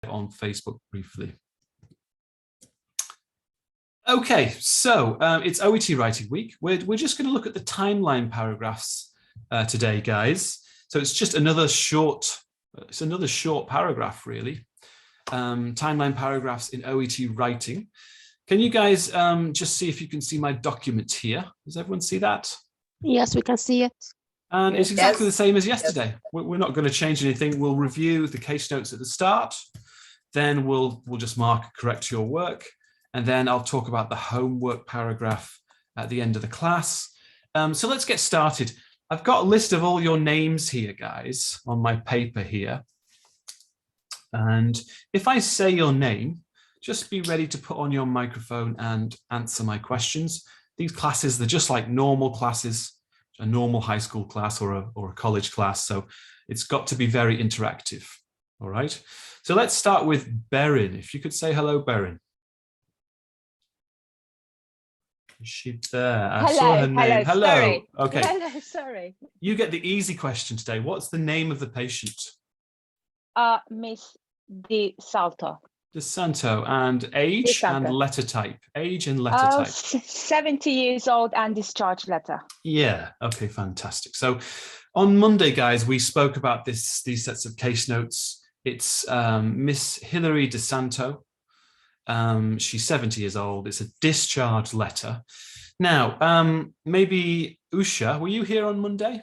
on Facebook briefly. Okay, so it's OET writing week. We're just going to look at the timeline paragraphs today, guys. So it's just another short paragraph, really. Timeline paragraphs in OET writing. Can you guys just see if you can see my document here? Does everyone see that? Yes, we can see it. And it's exactly the same as yesterday. We're not going to change anything. We'll review the case notes at the start. Then we'll just mark correct your work. And then I'll talk about the homework paragraph at the end of the class. So let's get started. I've got a list of all your names here, guys, on my paper here. And if I say your name, just be ready to put on your microphone and answer my questions. These classes, they're just like normal classes, a normal high school class or a college class. So it's got to be very interactive. All right. So let's start with Berin. If you could say hello, Berin. Is she there? I saw her name. Hello. Sorry. Okay. Hello, sorry. You get the easy question today. What's the name of the patient? Miss De Salto. De Santo. And age and letter type. Age and letter type. 70 years old and discharge letter. Yeah. Okay. Fantastic. So on Monday, guys, we spoke about these sets of case notes. It's Miss Hilary De Santo. She's 70 years old. It's a discharge letter. Now, maybe Usha, were you here on Monday?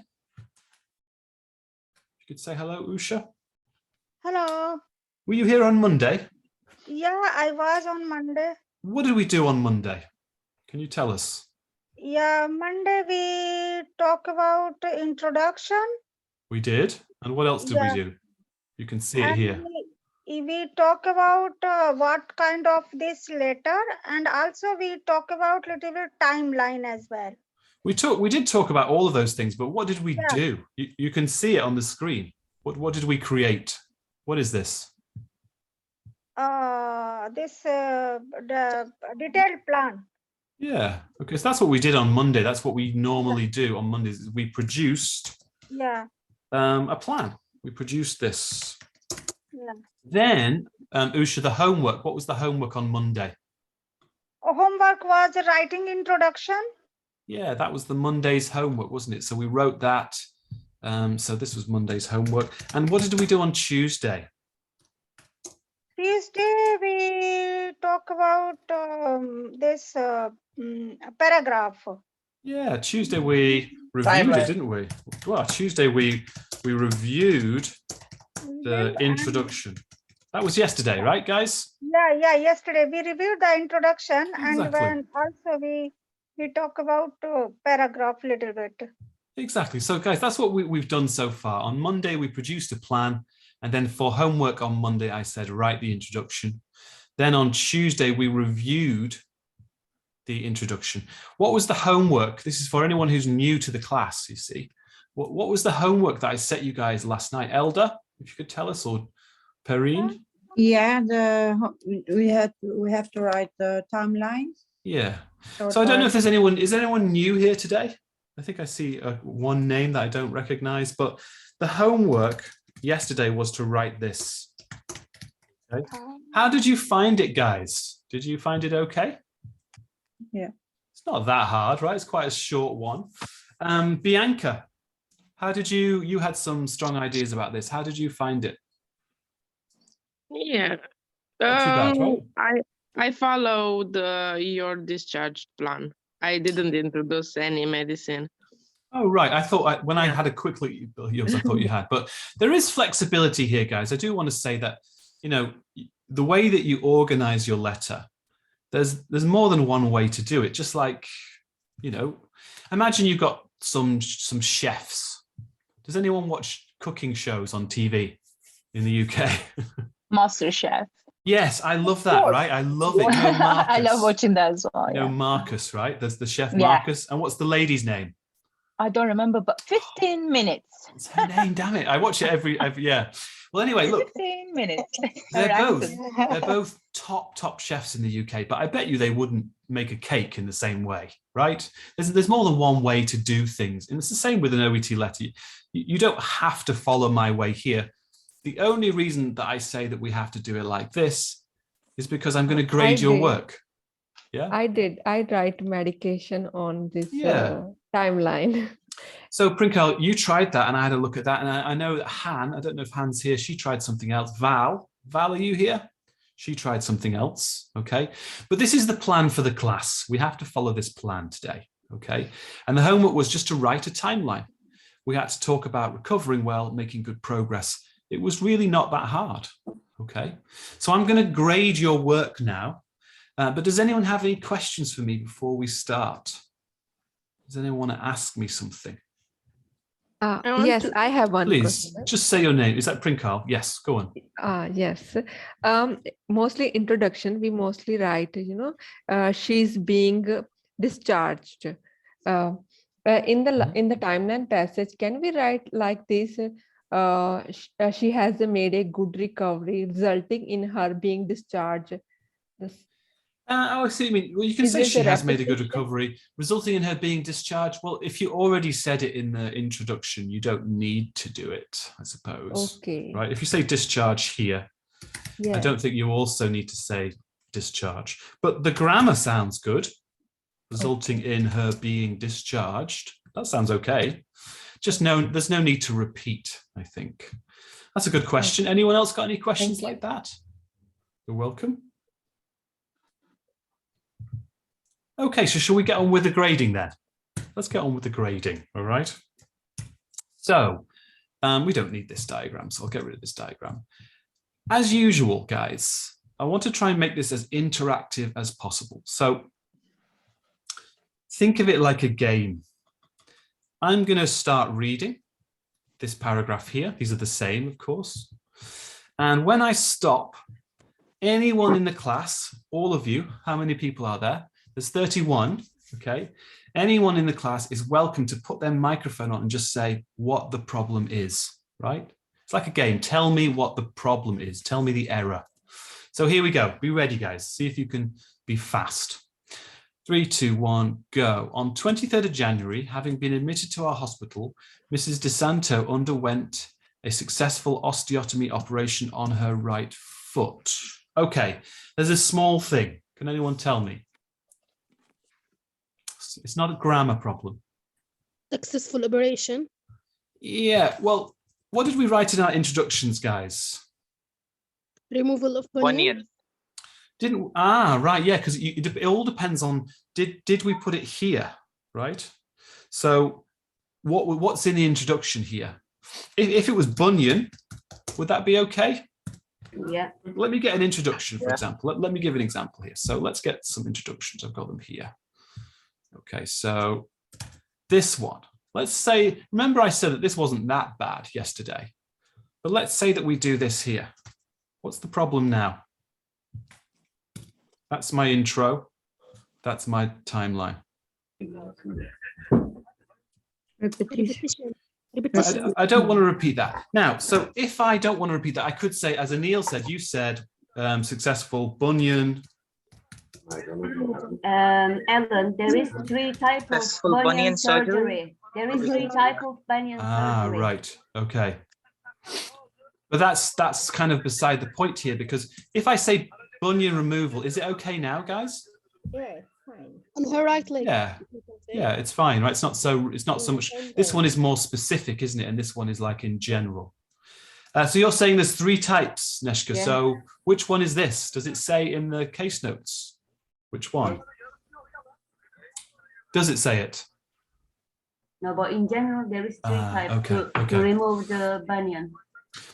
You could say hello, Usha. Hello. Were you here on Monday? Yeah, I was on Monday. What did we do on Monday? Can you tell us? Yeah, Monday we talk about introduction. We did. And what else did we do? You can see it here. We talk about what kind of this letter, and also we talk about little bit timeline as well. We did talk about all of those things, but what did we do? You can see it on the screen. What did we create? What is this? The detailed plan. Yeah. Okay. So that's what we did on Monday. That's what we normally do on Mondays. We produced a plan. We produced this. Yeah. Then, Usha, the homework. What was the homework on Monday? Homework was writing introduction. Yeah, that was the Monday's homework, wasn't it? So we wrote that. So this was Monday's homework. And what did we do on Tuesday? Tuesday we talk about this paragraph. Yeah, Tuesday we reviewed it, didn't we? Well, Tuesday we reviewed the introduction. That was yesterday, right, guys? Yeah, yesterday we reviewed the introduction. Exactly. And then also we talk about paragraph a little bit. Exactly. So guys, that's what we've done so far. On Monday, we produced a plan. And then for homework on Monday, I said, write the introduction. Then on Tuesday, we reviewed the introduction. What was the homework? This is for anyone who's new to the class, you see. What was the homework that I set you guys last night? Elda, if you could tell us, or Perrine? Yeah, we have to write the timeline. Yeah. So I don't know if there's anyone, is anyone new here today? I think I see one name that I don't recognize, but the homework yesterday was to write this. Okay. How did you find it, guys? Did you find it okay? Yeah. It's not that hard, right? It's quite a short one. Bianca, how did you had some strong ideas about this. How did you find it? Yeah. Not too bad, right? I followed your discharge plan. I didn't introduce any medicine. Oh, right. I thought when I had a quick look at yours, I thought you had. But there is flexibility here, guys. I do want to say that, you know, the way that you organize your letter, there's more than one way to do it. Just like, you know, imagine you've got some chefs. Does anyone watch cooking shows on TV in the UK? Master Chef. Yes, I love that, right? I love it. You know, Marcus. I love watching that as well. You know, Marcus, right? There's the chef Yeah. Marcus. And what's the lady's name? I don't remember, but 15 minutes. It's her name, damn it. I watch it every yeah. Well, anyway, look. 15 minutes. They're both top chefs in the UK, but I bet you they wouldn't make a cake in the same way, right? There's more than one way to do things. And it's the same with an OET letter. You don't have to follow my way here. The only reason that I say that we have to do it like this is because I'm going to grade your work. Yeah. I write medication on this timeline. So Prinkal, you tried that and I had a look at that. And I know that Han, I don't know if Han's here, she tried something else. Val, are you here? She tried something else, okay? But this is the plan for the class. We have to follow this plan today, okay? And the homework was just to write a timeline. We had to talk about recovering well, making good progress. It was really not that hard, okay? So I'm going to grade your work now. But does anyone have any questions for me before we start? Does anyone want to ask me something? Yes, I have one Please, question. just say your name. Is that Prinkal? Yes, go on. Yes. Mostly introduction, we mostly write, she's being discharged. In the timeline passage, can we write like this? She has made a good recovery, resulting in her being discharged. I see. I mean, well, you can say she has made a good recovery, resulting in her being discharged. Well, if you already said it in the introduction, you don't need to do it, I suppose. Okay. Right? If you say discharge here, I don't think you also need to say discharge. But the grammar sounds good, resulting in her being discharged. That sounds okay. Just there's no need to repeat, I think. That's a good question. Anyone else got any questions like that? You're welcome. Okay, so shall we get on with the grading then? Let's get on with the grading, all right? So we don't need this diagram, so I'll get rid of this diagram. As usual, guys, I want to try and make this as interactive as possible. So think of it like a game. I'm going to start reading this paragraph here. These are the same, of course. And when I stop, anyone in the class, all of you, how many people are there? There's 31, okay? Anyone in the class is welcome to put their microphone on and just say what the problem is, right? It's like a game. Tell me what the problem is. Tell me the error. So here we go. Be ready, guys. See if you can be fast. 3, 2, 1, go. On 23rd of January, having been admitted to our hospital, Mrs. De Santo underwent a successful osteotomy operation on her right foot. Okay, there's a small thing. Can anyone tell me? It's not a grammar problem. Successful operation. Yeah, well, what did we write in our introductions, guys? Removal of bunion. Right, yeah, because it all depends on, did we put it here, right? So what's in the introduction here? If it was bunion, would that be okay? Yeah. Let me get an introduction, for example. Let me give an example here. So let's get some introductions. I've got them here. Okay, so this one. Let's say, remember I said that this wasn't that bad yesterday, but let's say that we do this here. What's the problem now? That's my intro. That's my timeline. Repetition. I don't want to repeat that. Now, so if I don't want to repeat that, I could say, as Anil said, you said successful bunion. Ellen, there is 3 types of bunion surgery. There is 3 types of bunion surgery. Right. Okay. But that's kind of beside the point here, because if I say bunion removal, is it okay now, guys? Yeah, fine. On her right leg. Yeah. Yeah, it's fine, right? It's not so much. This one is more specific, isn't it? And this one is like in general. So you're saying there's 3 types, Neshka. Yeah. So which one is this? Does it say in the case notes? Which one? Does it say it? No, but in general, there is 3 types to remove the bunion.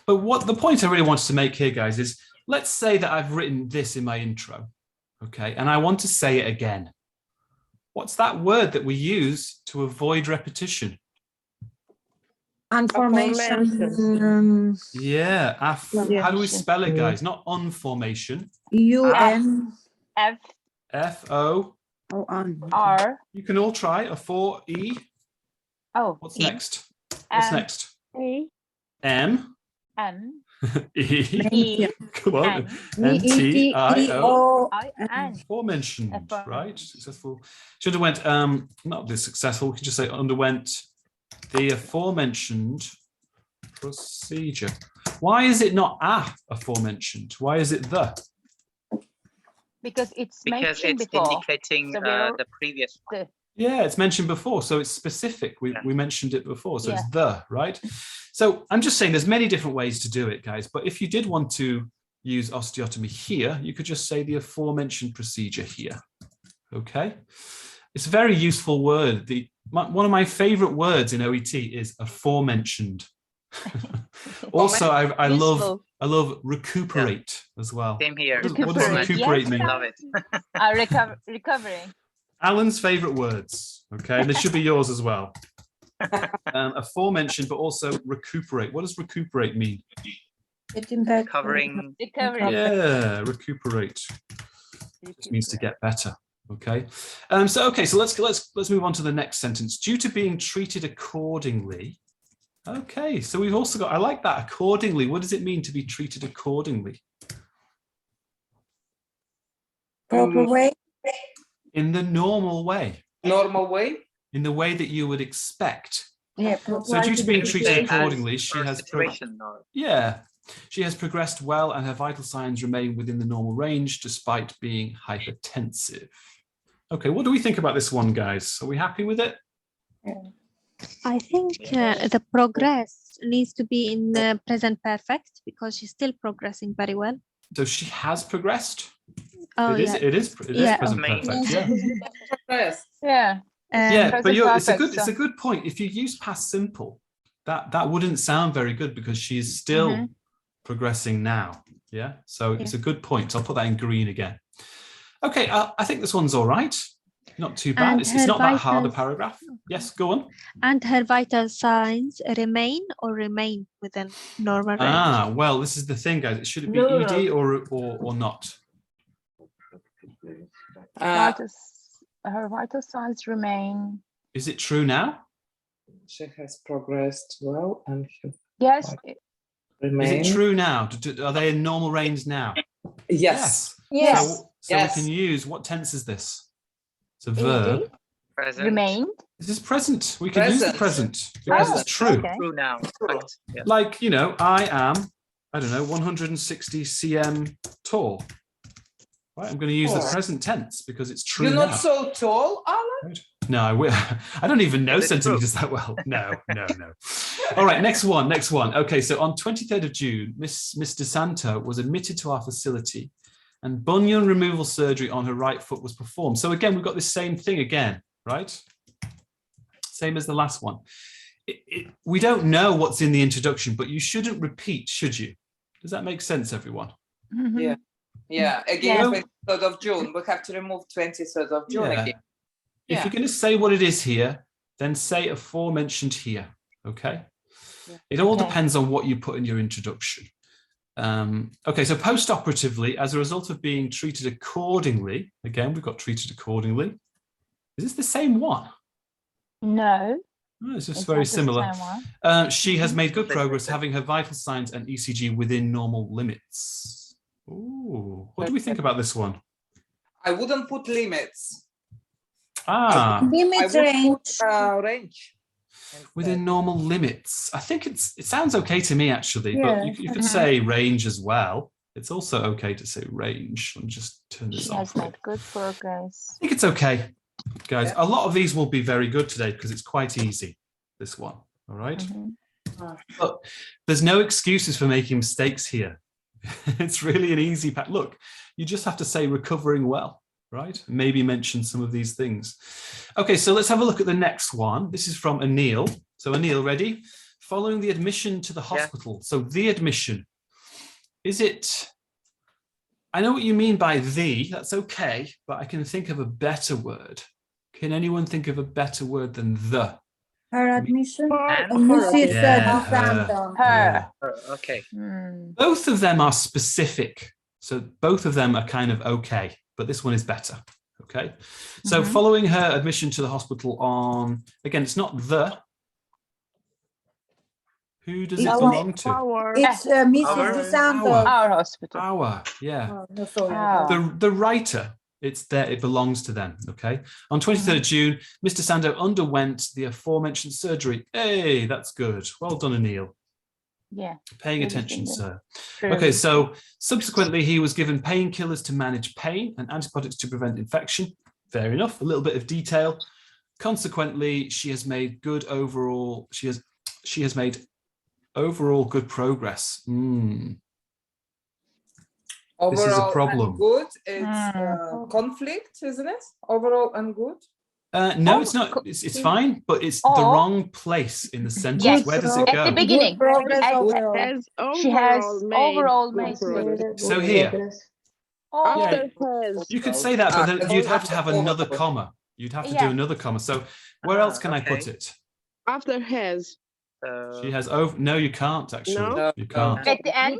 But what the point I really wanted to make here, guys, is let's say that I've written this in my intro, okay, and I want to say it again. What's that word that we use to avoid repetition? Unformation. Yeah. How do we spell it, guys? Not unformation. UN. F. F-O. R. You can all try a 4-E. Oh. What's next? What's next? A. M. N. E. Come on. N-T-I-O. Aforementioned, right? Successful. Should have went, not this successful. We can just say underwent the aforementioned procedure. Why is it not aforementioned? Why is it the? Because it's Because mentioned it's before. indicating So we're- the previous one. Yeah, it's mentioned before, so it's specific. We mentioned it before, so Yeah. it's the, right? So I'm just saying there's many different ways to do it, guys. But if you did want to use osteotomy here, you could just say the aforementioned procedure here. Okay, it's a very useful word. One of my favorite words in OET is aforementioned. Also, I love recuperate as well. Same here. What does recuperate mean? Love it. Recovering. Alan's favorite words. Okay, and they should be yours as well. Aforementioned, but also recuperate. What does recuperate mean? Getting back. Covering. Recovery. Yeah, recuperate. It means to get better. Okay. So let's move on to the next sentence. Due to being treated accordingly. Okay, so we've also got, I like that, accordingly. What does it mean to be treated accordingly? Proper way. In the normal way. Normal way? In the way that you would expect. Yeah. So due to being treated accordingly, she has she has progressed well and her vital signs remain within the normal range despite being hypertensive. Okay, what do we think about this one, guys? Are we happy with it? I think the progress needs to be in the present perfect because she's still progressing very well. So she has progressed? Oh, It is present perfect, yeah. Yeah. But it's a good point. If you use past simple, that wouldn't sound very good because she is still progressing now. Yeah, so it's a good point. So I'll put that in green again. Okay, I think this one's all right. Not too bad. And It's not that hard a paragraph. Yes, go on. And her vital signs remain within normal range. Ah, well, this is the thing, guys. Should it be ED or not? Her vital signs remain. Is it true now? She has progressed well and Yes. Is it true now? Are they in normal range now? Yes. So we can use, what tense is this? It's a verb. Present. Remained. This is present. We can use the present because it's true. Okay. True now. Correct. Yeah. Like, I am, 160 cm tall. Right, I'm going to use the present tense because it's true. You're now. not so tall, Alan? No, I don't even know centimeters that well. No. All right, next one. Okay, so on 23rd of June, Mr. Santo was admitted to our facility and bunion removal surgery on her right foot was performed. So again, we've got this same thing again, right? Same as the last one. We don't know what's in the introduction, but you shouldn't repeat, should you? Does that make sense, everyone? Yeah. Yeah, again, 23rd of June. We have to remove 23rd of June again. If you're going to say what it is here, then say aforementioned here, okay? It all depends on what you put in your introduction. Okay, so post-operatively, as a result of being treated accordingly, again, we've got treated accordingly. Is this the same one? No. Oh, it's just very similar. She has made good progress, having her vital signs and ECG within normal limits. Ooh, what do we think about this one? I wouldn't put limits. Limits range. Within normal limits. I think it sounds okay to me, actually, but you could say range as well. It's also okay to say range. Let me just turn this off. She has made good progress. I think it's okay, guys. A lot of these will be very good today because it's quite easy, this one. All right. But there's no excuses for making mistakes here. It's really an easy pack. Look, you just have to say recovering well, right? Maybe mention some of these things. Okay, so let's have a look at the next one. This is from Anil. So Anil, ready? Following the admission to the hospital. So the admission, is it, I know what you mean by the, that's okay, but I can think of a better word. Can anyone think of a better word than the? Her admission. Her. Okay. Both of them are specific. So both of them are kind of okay, but this one is better. Okay. So following her admission to the hospital on, again, it's not the. Who does it belong to? It's Mrs. Santo. Our hospital. Our, yeah. Oh, sorry. The writer, it's there, it belongs to them, okay? On 23rd of June, Mr. Santo underwent the aforementioned surgery. Hey, that's good. Well done, Anil. Yeah. Paying Really attention, think sir. Really. Okay, so subsequently he was given painkillers to manage pain and antibiotics to prevent infection. Fair enough, a little bit of detail. Consequently, she has made good overall, she has made overall good progress. Overall this is a problem. And good, it's conflict, isn't it? Overall and good. No, it's not. It's fine, but it's the wrong place in the sentence. Yes. Where does it At go? the beginning. Progress At- overall. She has overall good made progress. So here, After has. you could say that, but then you'd have to have another comma. You'd have to do Yeah. another comma. So where else can I put it? After has. She has over. No, you can't actually. No? You can't. At the end.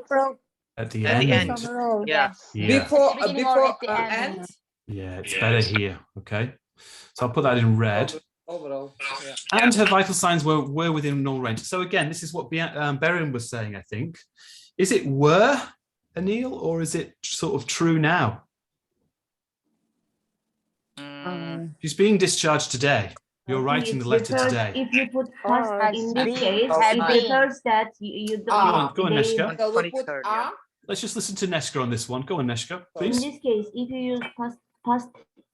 At the At end. the end. Overall. Yeah. Yeah. Before, beginning or before at the and end. Yeah, it's better here. Okay. So I'll put that in red. overall. Yeah. And her vital signs were within normal range. So again, this is what Beren was saying, I think. Is it were, Anil, or is it sort of true now? She's being discharged today. You're writing the letter today. If you put past in this case, it refers that you don't. Go on, Neshka. So we put are. Let's just listen to Neshka on this one. Go on, Neshka, please. In this case, if you use past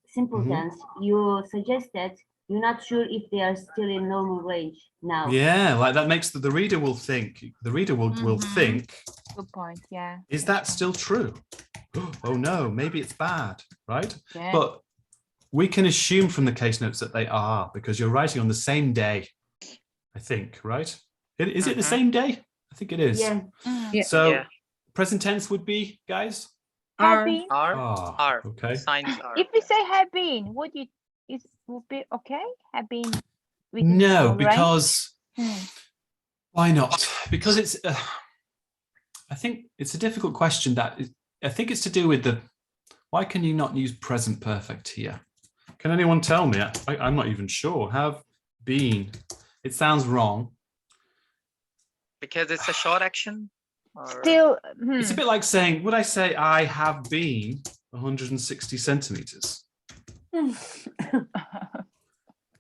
simple tense, you suggest that you're not sure if they are still in normal range now. Yeah, like that makes the reader will think. The reader will think. Good point. Yeah. Is that still true? Oh no, maybe it's bad, right? Yeah. But we can assume from the case notes that they are, because you're writing on the same day, I think, right? Is it the same day? I think it is. Yeah. Yeah. So present tense would be, guys? Have been. Are. Okay. Signs are. If we say have been, would be okay? Have been. No, because Hmm. why not? Because it's, I think it's a difficult question I think it's to do with why can you not use present perfect here? Can anyone tell me? I'm not even sure. Have been. It sounds wrong. Because it's a short action? Or... Still. It's a bit like saying, would I say I have been 160 centimeters?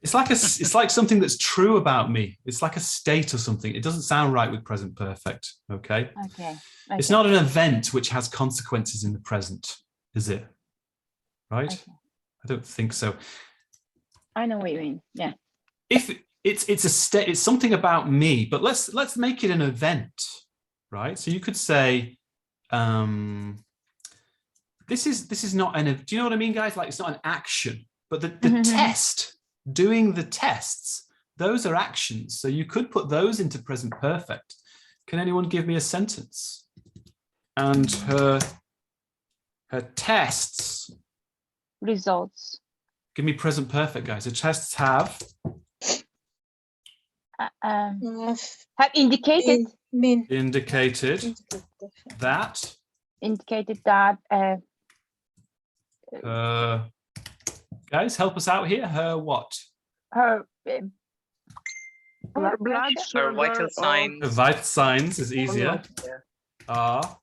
It's like something that's true about me. It's like a state or something. It doesn't sound right with present perfect. Okay. Okay. It's not an event which has consequences in the present, is it? Right? Okay. I don't think so. I know what you mean. Yeah. If it's a state, it's something about me, but let's make it an event, right? So you could say, this is not do you know what I mean, guys? Like, it's not an action, but the test, doing the tests, those are actions. So you could put those into present perfect. Can anyone give me a sentence? And her tests. Results. Give me present perfect, guys. The tests have. Have indicated. Indicated that. Indicated that. Guys, help us out here. Her what? Her. Blood sugar. Or vital signs. Her vital signs is easier. Are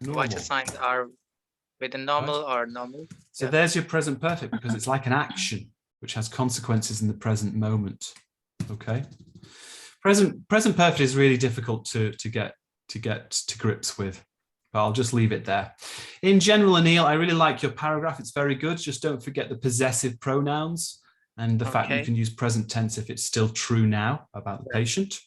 normal. Vital signs are within normal or normal. So there's your present perfect, because it's like an action which has consequences in the present moment. Okay. Present perfect is really difficult to get to grips with, but I'll just leave it there. In general, Anil, I really like your paragraph. It's very good. Just don't forget the possessive pronouns and the fact that you can use present tense if it's still true now about the patient.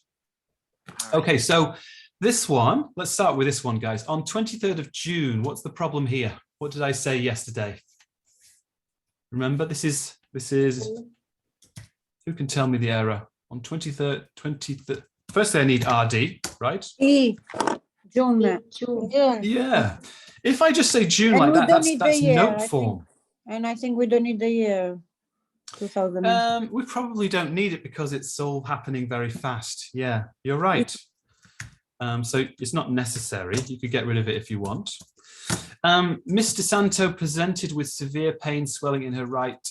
Okay, so this one, let's start with this one, guys. On 23rd of June, what's the problem here? What did I say yesterday? Remember, this is, who can tell me the error? On 23rd, firstly, I need RD, right? June. Yeah. If I just say June like that, that's note form. And I think we don't need the year. 2000. We probably don't need it because it's all happening very fast. Yeah, you're right. So it's not necessary. You could get rid of it if you want. Mr. Santo presented with severe pain swelling in her right.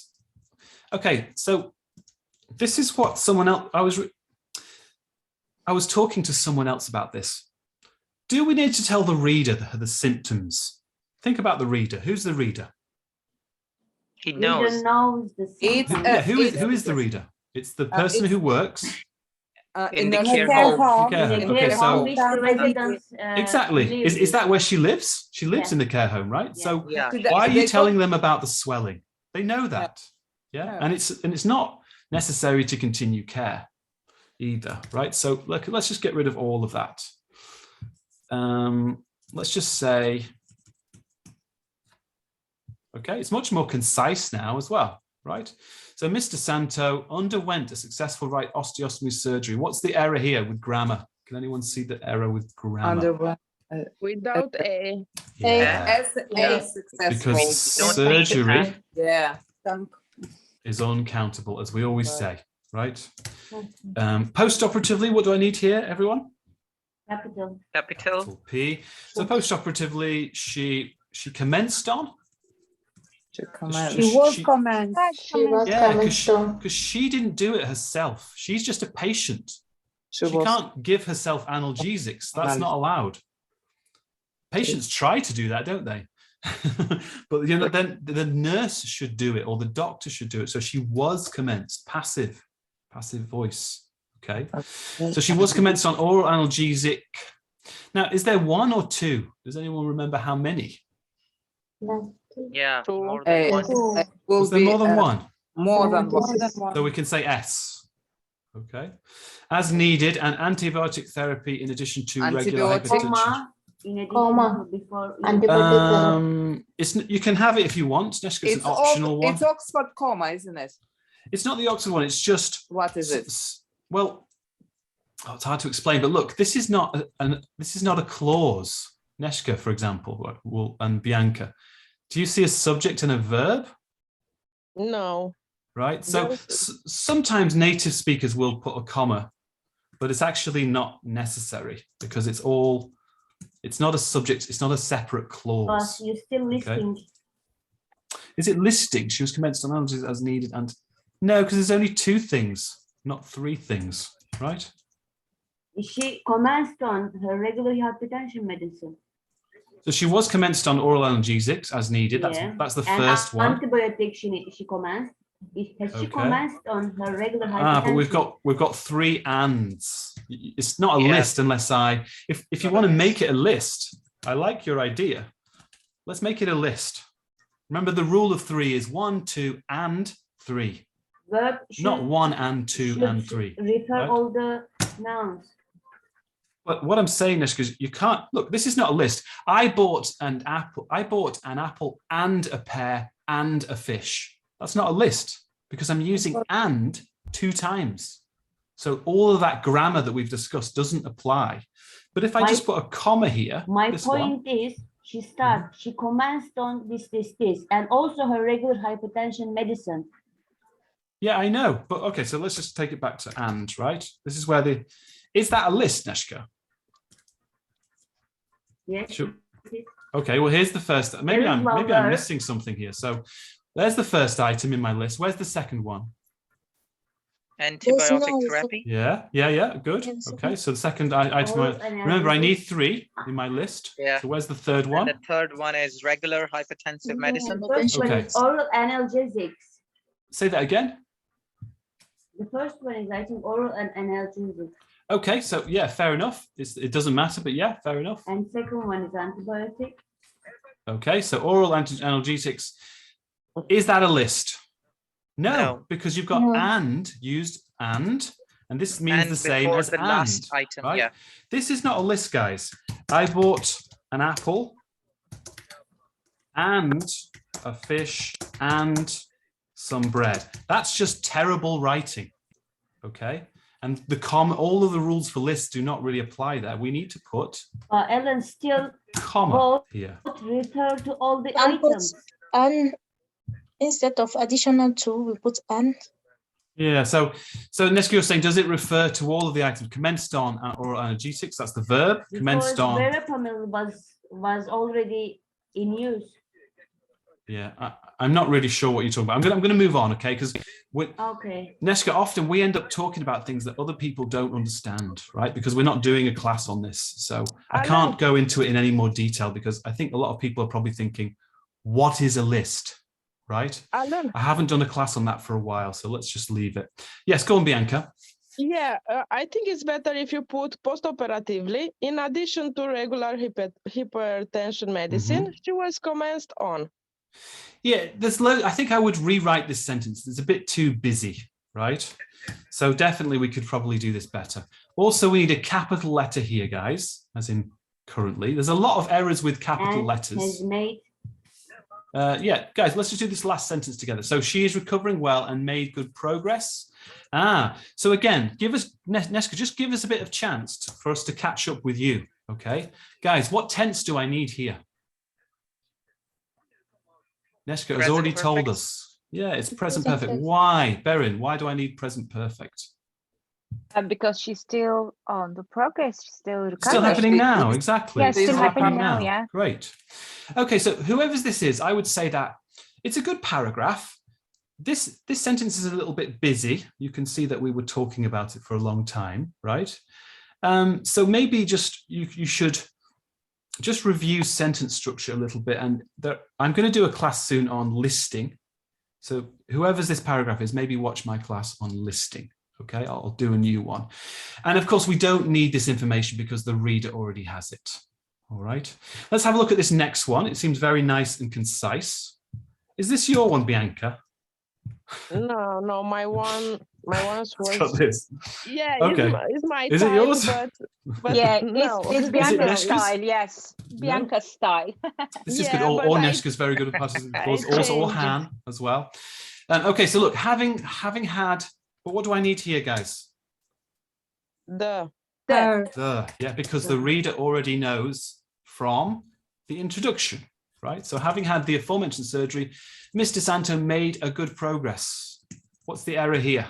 Okay, so this is what someone else, I was talking to someone else about this. Do we need to tell the reader the symptoms? Think about the reader. Who's the reader? He knows. Reader knows the symptoms. Who is the reader? It's the person who works. in the a care care home. home. Care In home. a care Okay, home so which the residents exactly. live Is that where she lives? She lives Yeah. in the care home, right? Yeah. So Yeah. why are you They telling don't- them about the swelling? They know that. Yeah. No. And it's not necessary to continue care either, right? So look, let's just get rid of all of that. Let's just say, okay, it's much more concise now as well, right? So Mr. Santo underwent a successful right osteostomy surgery. What's the error here with grammar? Can anyone see the error with grammar? Without a. Yeah, successful. because Don't surgery Yeah. is uncountable, as we always say, right? Post-operatively, what do I need here, everyone? capital. Capital. P. So post-operatively, she commenced on. She was commenced. Yeah, because she didn't do it herself. She's just a patient. She can't give herself analgesics. That's not allowed. Patients try to do that, don't they? But you know, then the nurse should do it, or the doctor should do it. So she was commenced, passive voice. Okay. So she was commenced on oral analgesic. Now, is there one or two? Does anyone remember how many? Yeah. More than one. Was there more than one? More than one. So we can say S. Okay. As needed, an antibiotic therapy in addition to regular Antibiotic. hypertension. In addition to before. You can have it if you want. Neshka, it's an optional one. It's Oxford comma, isn't it? It's not the Oxford one. It's just. What is it? Well, it's hard to explain. But look, this is not a clause. Neshka, for example, and Bianca. Do you see a subject and a verb? No. Right. So sometimes native speakers will put a comma, but it's actually not necessary because it's not a subject. It's not a separate clause. But you're still listing. Okay. Is it listing? She was commenced on analgesics as needed, and no, because there's only two things, not three things, right? She commenced on her regular hypertension medicine. So she was commenced on oral analgesics as needed. That's the first one. Antibiotic she commenced. Has she commenced on her regular hypertension? But we've got three ands. It's not a list unless if you want to make it a list, I like your idea. Let's make it a list. Remember, the rule of three is 1, 2, and 3. Verb not 1 and 2 and 3. Refer right? all the nouns. But what I'm saying is, because you can't look, this is not a list. I bought an apple and a pear and a fish. That's not a list because I'm using and 2 times. So all of that grammar that we've discussed doesn't apply. But if I just put a comma here, my point is she commenced on this, and also her regular hypertension medicine. Yeah, I know. But okay, so let's just take it back to and, right? This is where is that a list, Neshka? Yes. Sure. Okay, well, here's the first. Maybe I'm missing something here. So there's the first item in my list. Where's the second one? Antibiotic therapy. Yeah. Good. Okay, so the second item. Remember, I need 3 in my list. Yeah. So where's the third one? And the third one is regular hypertensive medicine. The first one is oral analgesics. Say that again. The first one is, I think, oral and analgesics. Okay, so yeah, fair enough. It doesn't matter, but yeah, fair enough. And second one is antibiotic. Okay, so oral analgesics. Is that a list? No, because you've got and used and this means the same as the last item. Right? Yeah. This is not a list, guys. I bought an apple and a fish and some bread. That's just terrible writing. Okay. And all of the rules for lists do not really apply there. We need to put Ellen still comma here. Refer to all the items. And instead of additional 2, we put and. Yeah. So Neshka, you're saying, does it refer to all of the items commenced on oral analgesics? That's the verb. Because commenced on. Verapamil was already in use. Yeah, I'm not really sure what you're talking about. I'm going to move on, okay? Because Neshka, often we end up talking about things that other people don't understand, right? Because we're not doing a class on this. So I can't go into it in any more detail because I think a lot of people are probably thinking, what is a list, right? I haven't done a class on that for a while, so let's just leave it. Yes, go on, Bianca. Yeah, I think it's better if you put post-operatively. In addition to regular hypertension medicine, she was commenced on. Yeah, I think I would rewrite this sentence. It's a bit too busy, right? So definitely we could probably do this better. Also, we need a capital letter here, guys, as in currently. There's a lot of errors with capital letters. Has made. Yeah, guys, let's just do this last sentence together. So she is recovering well and made good progress. So again, Neska, just give us a bit of chance for us to catch up with you, okay? Guys, what tense do I need here? Neska has already told us. Yeah, it's present perfect. Why, Berin, why do I need present perfect? Because she's still on the progress, she's still recovering. Still happening now, exactly. Yeah, still happening now, yeah. Great. Okay, so whoever this is, I would say that it's a good paragraph. This sentence is a little bit busy. You can see that we were talking about it for a long time, right? So maybe just you should just review sentence structure a little bit. And I'm going to do a class soon on listing. So whoever's this paragraph is, maybe watch my class on listing. Okay, I'll do a new one. And of course, we don't need this information because the reader already has it. All right, let's have a look at this next one. It seems very nice and concise. Is this your one, Bianca? No, my one's was. Got this. Yeah, okay. It's my Is type, it yours? But yeah, no. it's Bianca's Neshka's? style, yes. Bianca's style. This is good. Or Neshka's very good at participating. Also, or Han as well. Okay, so look, having had, but what do I need here, guys? The. Yeah, because the reader already knows from the introduction, right? So having had the aforementioned surgery, Mr. Santo made a good progress. What's the error here?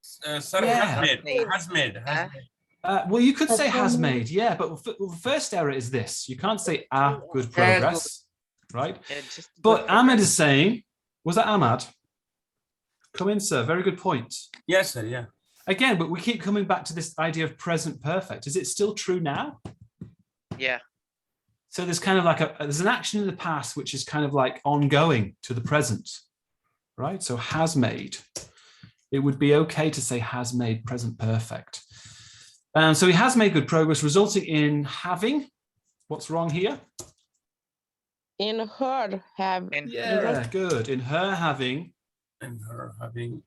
Sir, has made. Well, you could say has made, yeah, but the first error is this. You can't say a good progress, right? But Ahmed is saying, was that Ahmad? Come in, sir. Very good point. Yes, sir, yeah. Again, but we keep coming back to this idea of present perfect. Is it still true now? Yeah. So there's kind of like there's an action in the past which is kind of like ongoing to the present, right? So has made. It would be okay to say has made present perfect. So he has made good progress, resulting in having. What's wrong here? In her having. Yeah, good. In her having. In her having.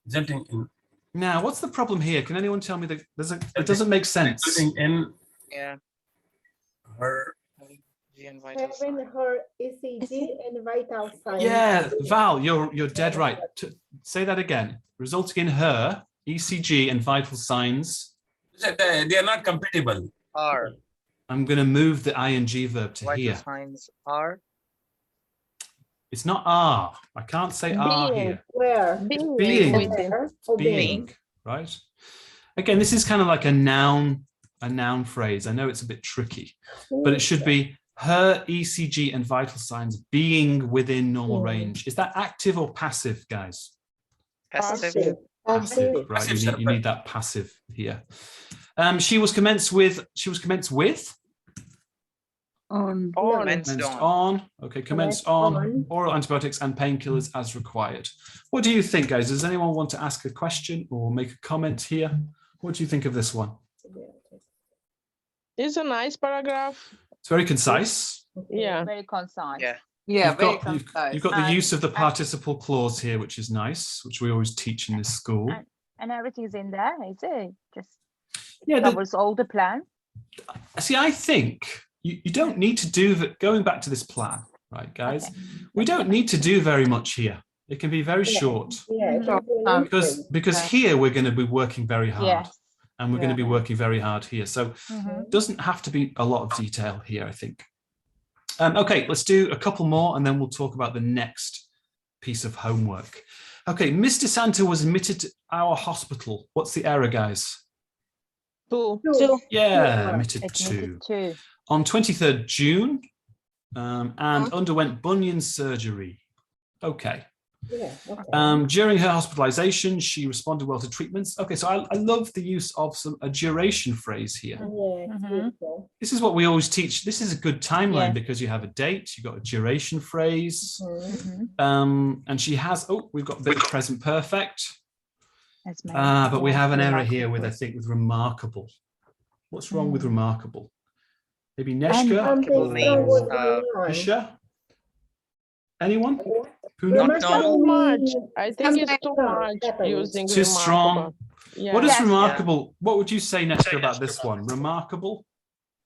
Resulting in. Now, what's the problem here? Can anyone tell me that it doesn't make sense? In. Yeah. Her. Having her ECG and vital signs. Yeah, Val, you're dead right. Say that again. Resulting in her ECG and vital signs. They are not compatible. Are. I'm going to move the ing verb to Vital here. signs are. It's not are. I can't say are here. Where? Being, right? Again, this is kind of like a noun phrase. I know it's a bit tricky, but it should be her ECG and vital signs being within normal range. Is that active or passive, guys? Passive. Passive, right? You need that passive here. She was commenced with. Commenced on. Okay, commenced on oral antibiotics and painkillers as required. What do you think, guys? Does anyone want to ask a question or make a comment here? What do you think of this one? It's a nice paragraph. It's very concise. Yeah. Very concise. Yeah, you've got the use of the participle clause here, which is nice, which we always teach in this school. And everything's in there, is it? Just covers all the plan. See, I think you don't need to do that. Going back to this plan, right, guys? Okay. We don't need to do very much here. It can be very short. Because here we're going to be working very hard. Yes. And we're going to be working very hard here. So it doesn't have to be a lot of detail here, I think. Okay, let's do a couple more and then we'll talk about the next piece of homework. Okay, Mr. Santo was admitted to our hospital. What's the error, guys? 2. Yeah, admitted to. On 23rd June and underwent bunion surgery. Okay. During her hospitalization, she responded well to treatments. Okay, so I love the use of a duration phrase here. This is what we always teach. This is a good timeline because you have a date, you've got a duration phrase. And she has, we've got a bit of present perfect. But we have an error here with, I think, with remarkable. What's wrong with remarkable? Maybe Neshka? Isha? Anyone? Not normal. Much. I think it's too much using Too strong. remarkable. Yeah. What is Yes. remarkable? What would you say, Neshka, about this one? Remarkable?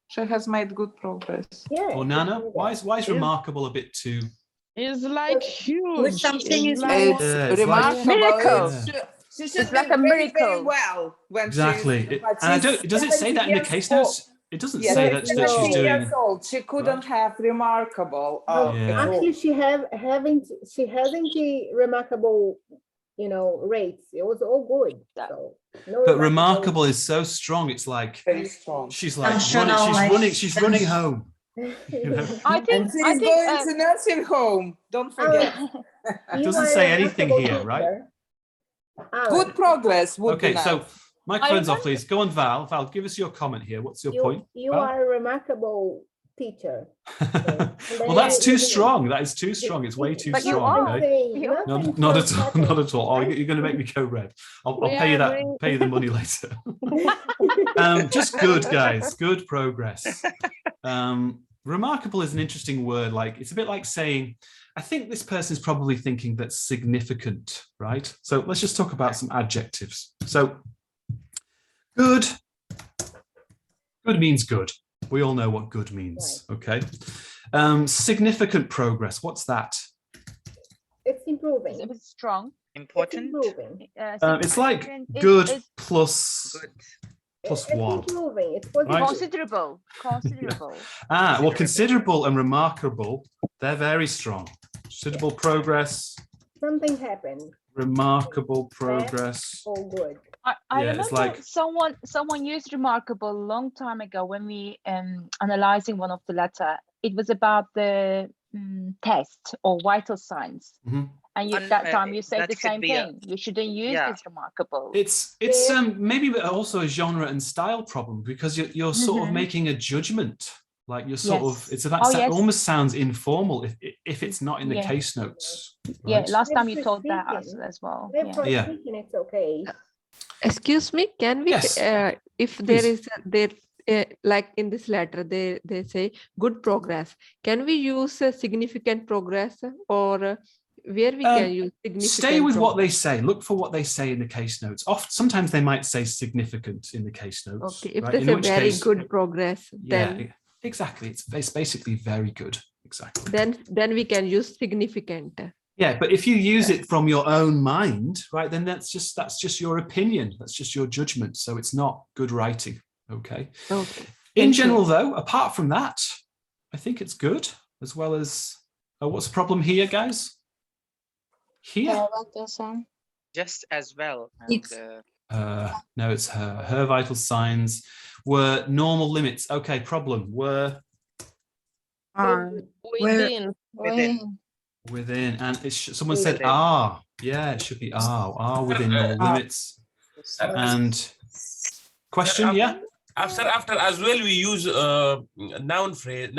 She has made good progress. Yeah. Or Nana? Why is remarkable a bit too? It's like huge. something It's is like, Yeah, it's Remarkable. Miracle. She should It's like do a very, very miracle. well when Exactly. she's, but And I don't. she's Does it say that in the 70 case years notes? It doesn't Yes, say she's that she's 70 doing. years old. She couldn't have remarkable. Yeah. Actually, she hasn't the remarkable, rates. It was all good. So no But remarkable is so strong. It's like very strong. she's like Functional, she's running home. You know? I think And she's going to nursing home. Don't forget. It doesn't say anything here, right? Good progress would be Okay, nice. so microphone's off, please. Go on, Val. Val, give us your comment here. What's your point? You Val? are a remarkable teacher. Well, that's too strong. That is too strong. It's way too But you strong. are. Okay? Not at all. Not at all. Oh, you're going to make me go red. I'll pay you that. Pay you the money later. Just good, guys. Good progress. Remarkable is an interesting word. Like it's a bit like saying, I think this person is probably thinking that's significant, right? So let's just talk about some adjectives. So good. Good means good. We all know what good means. Okay. Significant progress. What's that? It's improving. It's strong. Important. It's like good plus one. Improving. It's Right. Considerable. Considerable. Well, considerable and remarkable, they're very strong. Considerable progress. Something happened. Remarkable progress. All good. I Yeah, remember it's like- someone used remarkable a long time ago when we analyzing one of the letter. It was about the test or vital signs. Mhm. And that time you said the same thing. You shouldn't use this remarkable. It's maybe also a genre and style problem because you're sort of making a judgment. Like you're sort of it almost sounds informal if it's not in the case notes. Right? Yeah, last time you told that as well. Yeah. It's okay. Excuse me, can we, if there is, like in this letter, they say good progress. Can we use significant progress or where we can use significant Stay with what they progress? say. Look for what they say in the case notes. Sometimes they might say significant in the case notes. Okay, if right? they In say which very case- good progress, then Yeah, exactly. It's basically very good. Exactly. then we can use significant. Yeah, but if you use it from your own mind, right, then that's just your opinion. That's just your judgment. So it's not good writing. Okay. Okay. In general, though, apart from that, I think it's good, as well as what's the problem here, guys? Here? Just as well. No, it's her. Her vital signs were normal limits. Okay, problem were Within. within, and someone said yeah, it should be are within normal limits. And question, yeah. After as well, we use noun phrase.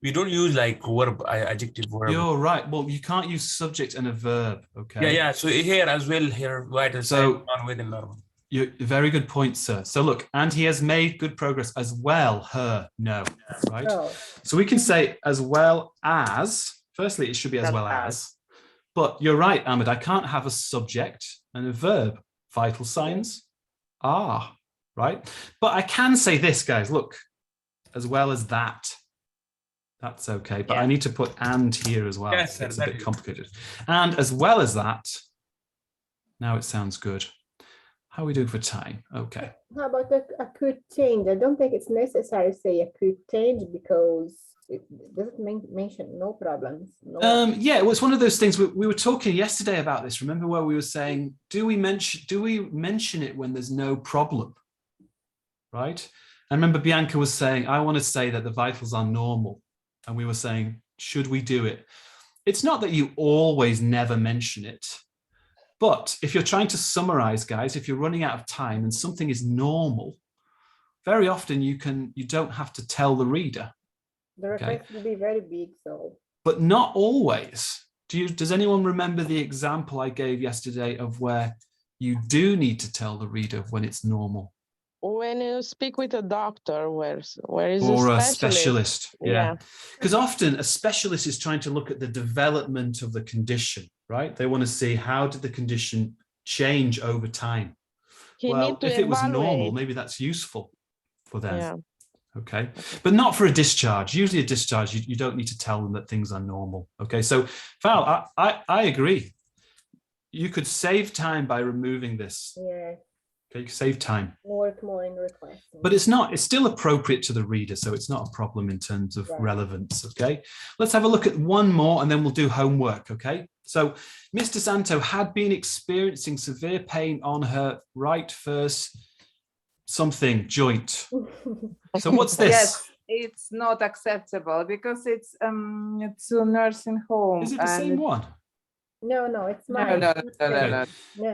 We don't use like verb, adjective, verb. You're right. Well, you can't use subject and a verb. Okay. Yeah. So here as well, here vital signs are within normal. You're very good point, sir. So look, and he has made good progress as well. Her, no, right? Oh. So we can say as well as. Firstly, it should be as well as. But you're right, Ahmed. I can't have a subject and a verb. Vital signs are, right? But I can say this, guys. Look, as well as that. That's okay. But I need to put and here as well. Yes, it's a bit complicated. And as well as that. Now it sounds good. How are we doing for time? Okay. How about a could change? I don't think it's necessary to say a could change because it doesn't mention no problems. Yeah, it was one of those things we were talking yesterday about this. Remember where we were saying, do we mention it when there's no problem? Right? And remember Bianca was saying, I want to say that the vitals are normal. And we were saying, should we do it? It's not that you always never mention it. But if you're trying to summarize, guys, if you're running out of time and something is normal, very often you don't have to tell the reader. The request will be very big, so. But not always. Does anyone remember the example I gave yesterday of where you do need to tell the reader when it's normal. When you speak with a doctor, where is or a a specialist? specialist, yeah. Because often a specialist is trying to look at the development of the condition, right? They want to see how did the condition change over time. Well, if it was normal, maybe that's useful for them. Yeah. Okay, but not for a discharge. Usually a discharge, you don't need to tell them that things are normal. Okay, so Val, I agree. You could save time by removing this. Yeah. Okay, you can save time. Work more in requesting. But it's still appropriate to the reader, so it's not a problem in terms of relevance. Okay, let's have a look at one more and then we'll do homework. Okay, so Mr. Santo had been experiencing severe pain on her right first something joint. So what's this? Yes, it's not acceptable because it's to nursing home. Is it the same one? No, it's mine. No.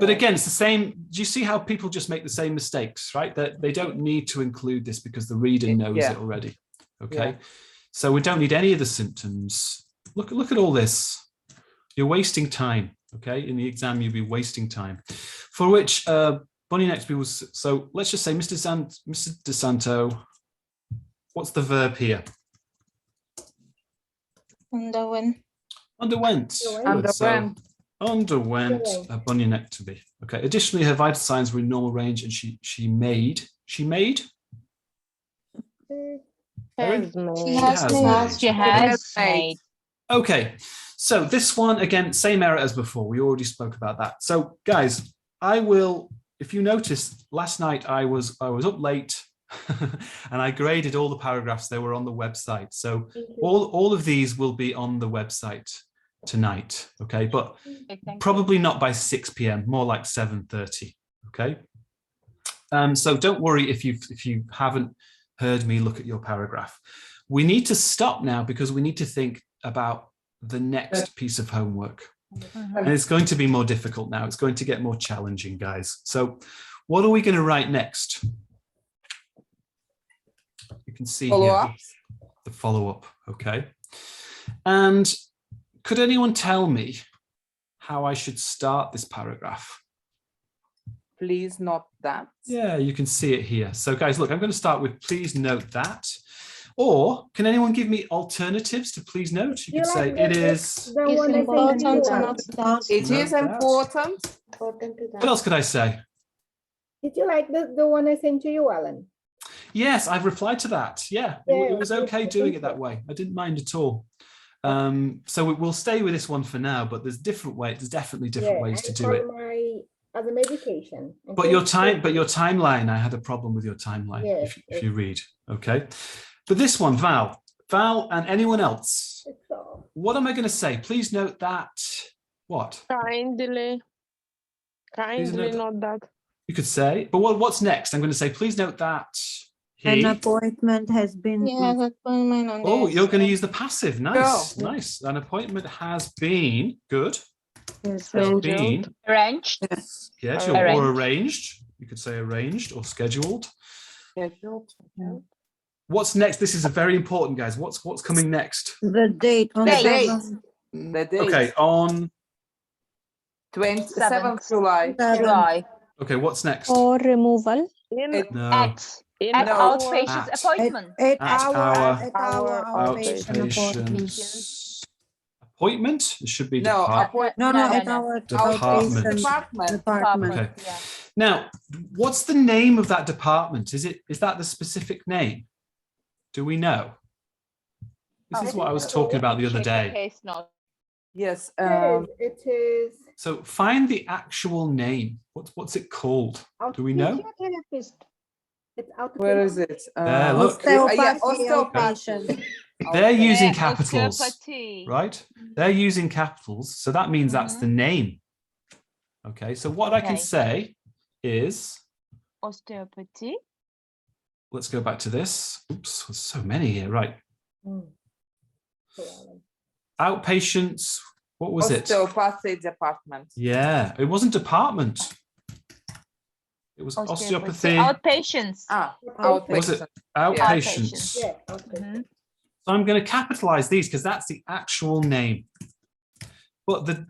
But again, it's the same. Do you see how people just make the same mistakes, right? That they don't need to include this because the reader knows it already. Okay, so we don't need any of the symptoms. Look at all this. You're wasting time. Okay, in the exam you'll be wasting time. For which Bonnie next was. So let's just say, Mr. De Santo. What's the verb here? Underwent. Underwent. Underwent. Underwent a bunionectomy. Okay. Additionally, her vital signs were in normal range, and she made. She made. She has made. Okay. So this one again, same error as before. We already spoke about that. So guys, I will. If you noticed, last night I was up late. And I graded all the paragraphs. They were on the website. So all of these will be on the website tonight. Okay, but probably not by 6 p.m. More like 7:30. Okay. So don't worry if you haven't heard me look at your paragraph. We need to stop now because we need to think about the next piece of homework. And it's going to be more difficult now. It's going to get more challenging, guys. So what are we going to write next? You can see here the follow-up, okay? And could anyone tell me how I should start this paragraph? Please note that. Yeah, you can see it here. So guys, look, I'm going to start with please note that. Or can anyone give me alternatives to please note? You could say it is important to note that. It is important. What else could I say? Did you like the one I sent to you, Alan? Yes, I've replied to that. Yeah, it was okay doing it that way. I didn't mind at all. So we'll stay with this one for now, but there's different ways. There's definitely different ways to do it. As a medication. But your timeline, I had a problem with your timeline. If you read, okay. But this one, Val, and anyone else. What am I going to say? Please note that. What? Kindly note that. You could say, but what's next? I'm going to say, please note that. An appointment has been. Oh, you're going to use the passive. Nice, nice. An appointment has been good. Has been arranged. Scheduled or arranged. You could say arranged or scheduled. Scheduled. Yeah. What's next? This is a very important, guys. What's coming next? The date. The date. Okay, on 27th July. Okay, what's next? Or removal. At outpatient appointment. At our outpatient appointment. It should be at our department. Okay. Yeah. Now, what's the name of that department? Is that the specific name? Do we know? This is what I was talking about the other day. Yes, it is. So find the actual name. What's it called? Do we know? Where is it? There, look. Osteopathy. They're using capitals, right? They're using capitals, so that means that's the name. Okay, so what I can say is osteopathy. Let's go back to this. Oops, there's so many here, right? Outpatients, what was it? Osteopathy department. Yeah, it wasn't department. It was osteopathy. Outpatients. Outpatients. Was it outpatients? Yeah, outpatients. So I'm going to capitalize these because that's the actual name. But the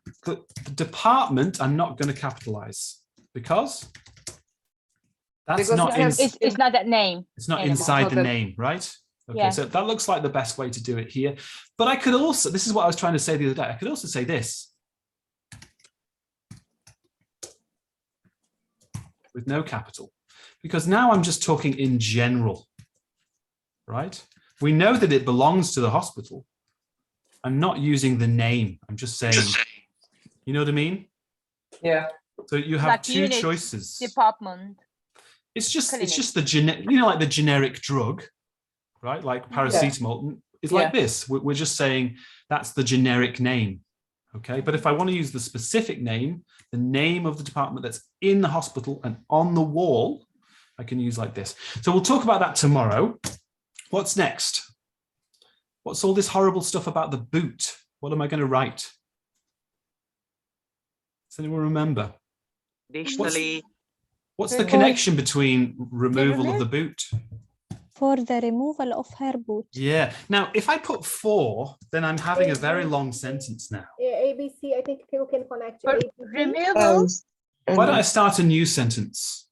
department, I'm not going to capitalize. Because that's Because not it's not that name. it's not anymore. inside the name, right? Okay, Yeah. so that looks like the best way to do it here. But I could also, this is what I was trying to say the other day, I could also say this. With no capital. Because now I'm just talking in general, right? We know that it belongs to the hospital. I'm not using the name. I'm just saying, you know what I mean? Yeah. So you have Like two unit, choices. Department. It's just clinic. the generic, you know, like the generic drug, right? Like paracetamol is like this. We're just saying that's the generic name. Okay. But if I want to use the specific name, the name of the department that's in the hospital and on the wall, I can use like this. So we'll talk about that tomorrow. What's next? What's all this horrible stuff about the boot? What am I going to write? Does anyone remember? Additionally, What's the connection between removal of the boot? For the removal of her boot. Yeah. Now, if I put 4, then I'm having a very long sentence now. ABC, I think people can connect But ABC. removal. Why don't I start a new sentence?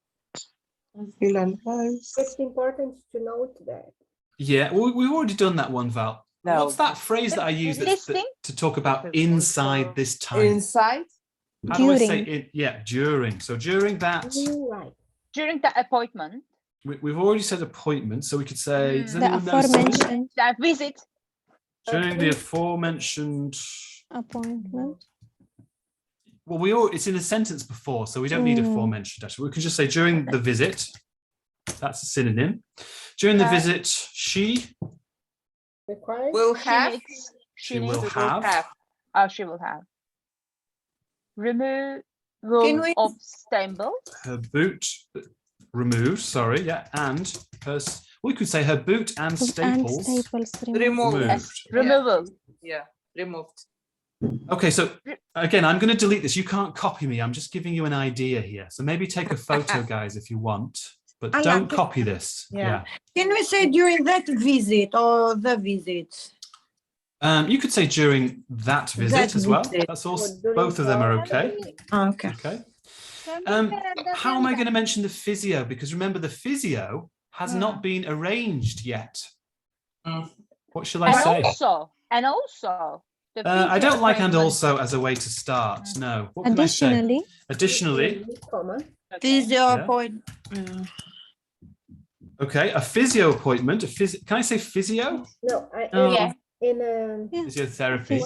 It's important to note that. Yeah, well, we've already done that one, Val. No. What's that phrase that I use to talk about inside this time? Inside? How do I say it? Yeah, during. So during that, Right. During the appointment. we've already said appointment, so we could say, does The anyone know something? aforementioned The visit. During the aforementioned appointment. Well, it's in a sentence before, so we don't need aforementioned. Actually, we can just say during the visit. That's a synonym. During the visit, she will have. She will have. Oh, she will have. Removal of stamble. Her boot removed. Sorry, yeah, and her. We could say her boot and staples removed. Removal. Yeah, removed. Okay, so again, I'm going to delete this. You can't copy me. I'm just giving you an idea here. So maybe take a photo, guys, if you want, but don't copy this. Yeah. Can we say during that visit or the visit? You could say during that visit as well. That's also, both of them are okay. Okay. Okay. How am I going to mention the physio? Because remember, the physio has not been arranged yet. What shall I say? And also. I don't like and also as a way to start. No. What can I say? Additionally. Physio appointment. Okay, a physio appointment. Can I say physio? No. Oh. Physiotherapy.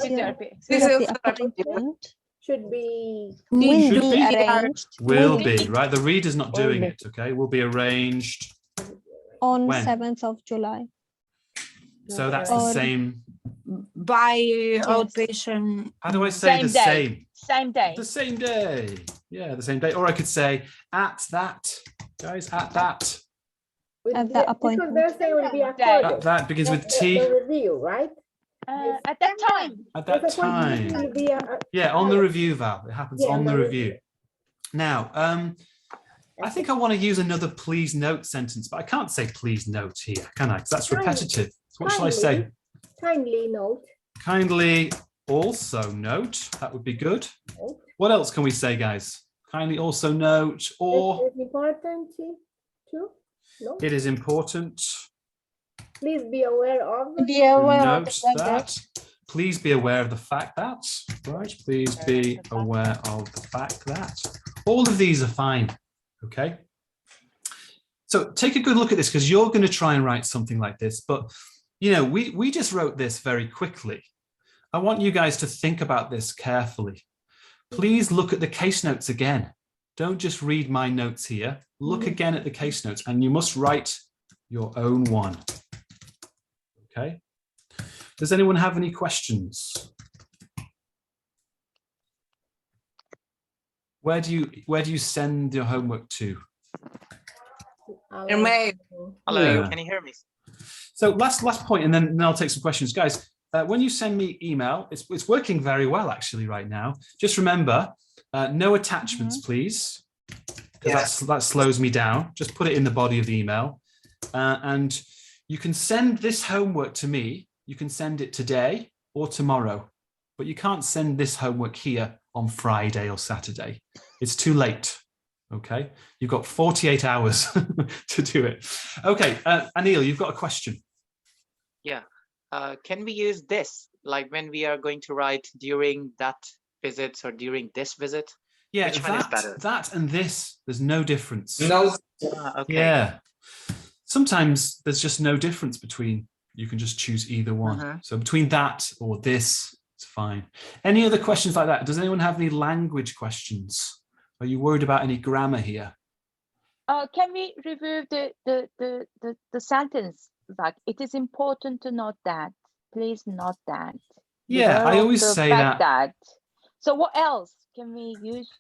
Physiotherapy. Should be. Arranged. Will be, right? The reader's not doing it, okay? Will be arranged. On when? 7th of July. So that's the same. By outpatient. How do I say the same? Same day. The same day. Yeah, the same day. Or I could say at that, guys, at that. At the appointment. At that begins with T. The review, right? At that time. At that time. Yeah, on the review, Val. It happens on the review. Now, I think I want to use another please note sentence, but I can't say please note here, can I? Because that's repetitive. So what shall I say? Kindly note. Kindly also note. That would be good. What else can we say, guys? Kindly also note, or it is important too. No? It is important. Please be aware of. Note that. Please be aware of the fact that. Right. Please be aware of the fact that. All of these are fine. Okay. So take a good look at this, because you're going to try and write something like this, but you know, we just wrote this very quickly. I want you guys to think about this carefully. Please look at the case notes again. Don't just read my notes here. Look again at the case notes, and you must write your own one. Okay. Does anyone have any questions? Where do you send your homework to? Email. Hello, can you hear me? So last point, and then I'll take some questions. Guys, when you send me email, it's working very well actually right now. Just remember, no attachments, please, because that slows me down. Just put it in the body of the email. And you can send this homework to me. You can send it today or tomorrow, but you can't send this homework here on Friday or Saturday. It's too late. Okay, you've got 48 hours to do it. Okay, Anil, you've got a question. Yeah. Can we use this, like when we are going to write during that visit or during this visit? Yeah, Which one is better? that and this, there's no difference. No. Okay. Yeah. Sometimes there's just no difference between, you can just choose either one. So between that or this, it's fine. Any other questions like that? Does anyone have any language questions? Are you worried about any grammar here? Can we review the sentence? Like, it is important to note that. Please note that. Yeah, Beware I of always the say fact that. So what else can we use?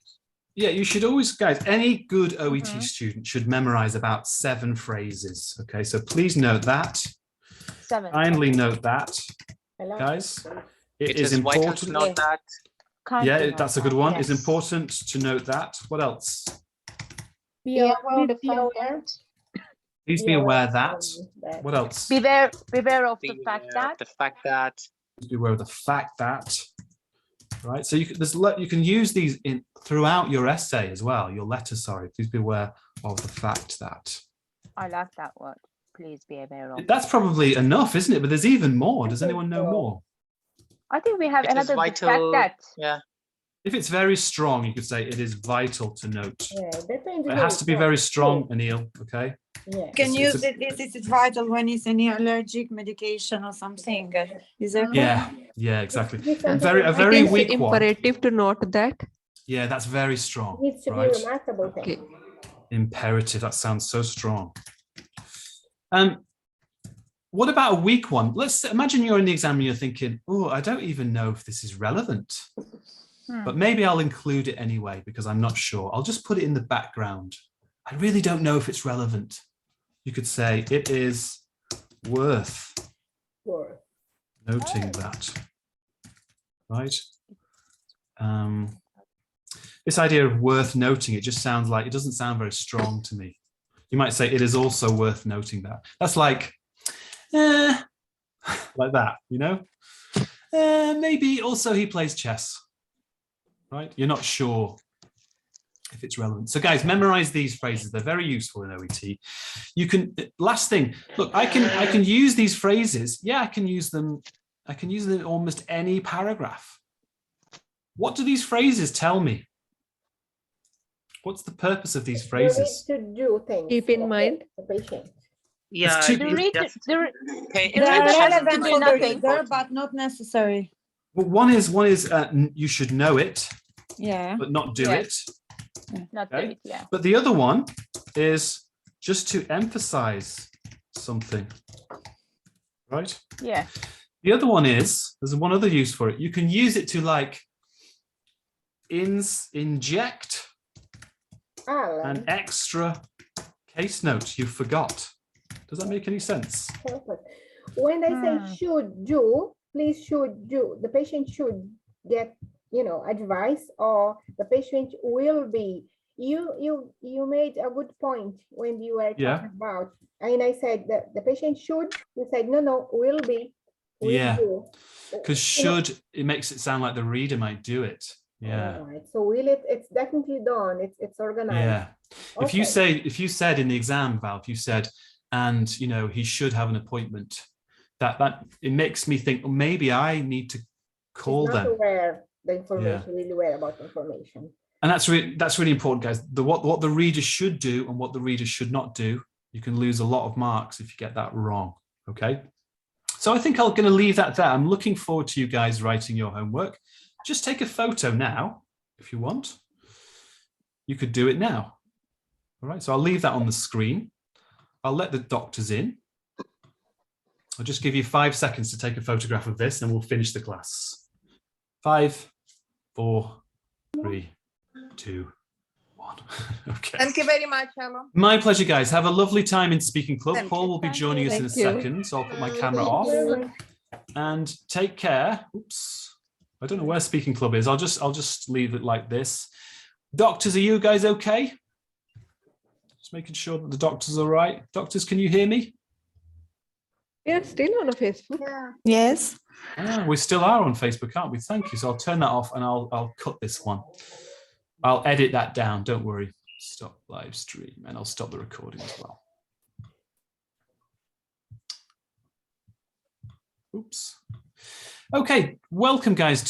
Yeah, you should always, guys, any good OET student should memorize about 7 phrases. Okay, so please note that. 7. Kindly note that, guys. It is vital important. to note that. Yeah, that's a good one. Yes. It's important to note that. What else? Be aware of the fact that. Please be aware that. What else? Beware of the fact that. Please be aware of the fact that. Right. So you can use these in throughout your essay as well. Your letter. Sorry. Please be aware of the fact that. I like that word. Please be aware of. That's probably enough, isn't it? But there's even more. Does anyone know more? I think we have another fact that. Yeah. If it's very strong, you could say it is vital to note. Yeah, it has to be very strong, Anil. Okay. Yeah. You can use it. This is vital when it's any allergic medication or something. Is that? Yeah, exactly. A very weak one. Imperative to note that. Yeah, that's very strong. It needs to right? be remarkable thing. Okay. Imperative. That sounds so strong. What about a weak one? Let's imagine you're in the exam and you're thinking, oh, I don't even know if this is relevant. But maybe I'll include it anyway because I'm not sure. I'll just put it in the background. I really don't know if it's relevant. You could say it is worth noting that, right? This idea of worth noting, it just sounds like, it doesn't sound very strong to me. You might say it is also worth noting that. That's like, like that, you know? Maybe also he plays chess. Right? You're not sure if it's relevant. So guys, memorize these phrases. They're very useful in OET. You can, last thing, look, I can use these phrases. Yeah, I can use them in almost any paragraph. What do these phrases tell me? What's the purpose of these phrases? You need to do things. Keep in mind. The patient. Yeah, they're relevant for the reader, but not necessary. Well, one is you should know it. Yeah. But not do it. Not do it, yeah. But the other one is just to emphasize something, right? Yeah. The other one is, there's one other use for it. You can use it to like inject an extra case note you forgot. Does that make any sense? Perfect. When they say should do, please should do. The patient should get, advice, or the patient will be. You made a good point when you were talking about, and I said that the patient should. You said no, will be. Will because should, it makes it sound like the reader might do it. Yeah. All right. So will it? It's definitely done. It's organized. Yeah. Okay. If you said in the exam, Val, if you said, and he should have an appointment, that it makes me think, well, maybe I need to call them. Aware the information, really aware about the information. And that's really important, guys. What the reader should do and what the reader should not do. You can lose a lot of marks if you get that wrong. Okay. So I think I'm going to leave that there. I'm looking forward to you guys writing your homework. Just take a photo now, if you want. You could do it now. All right. So I'll leave that on the screen. I'll let the doctors in. I'll just give you 5 seconds to take a photograph of this and we'll finish the class. 5, 4, 3, 2, 1. Okay. Thank you very much, Hello. My pleasure, guys. Have a lovely time in Speaking Club. Thank Paul you. will be joining us in a second, so I'll put my camera off. And take care. Oops. I don't know where Speaking Club is. I'll just leave it like this. Doctors, are you guys okay? Just making sure that the doctors are right. Doctors, can you hear me? We are still on Facebook. Yes. We still are on Facebook, aren't we? Thank you. So I'll turn that off and I'll cut this one. I'll edit that down. Don't worry. Stop live stream, and I'll stop the recording as well. Oops. Okay, welcome guys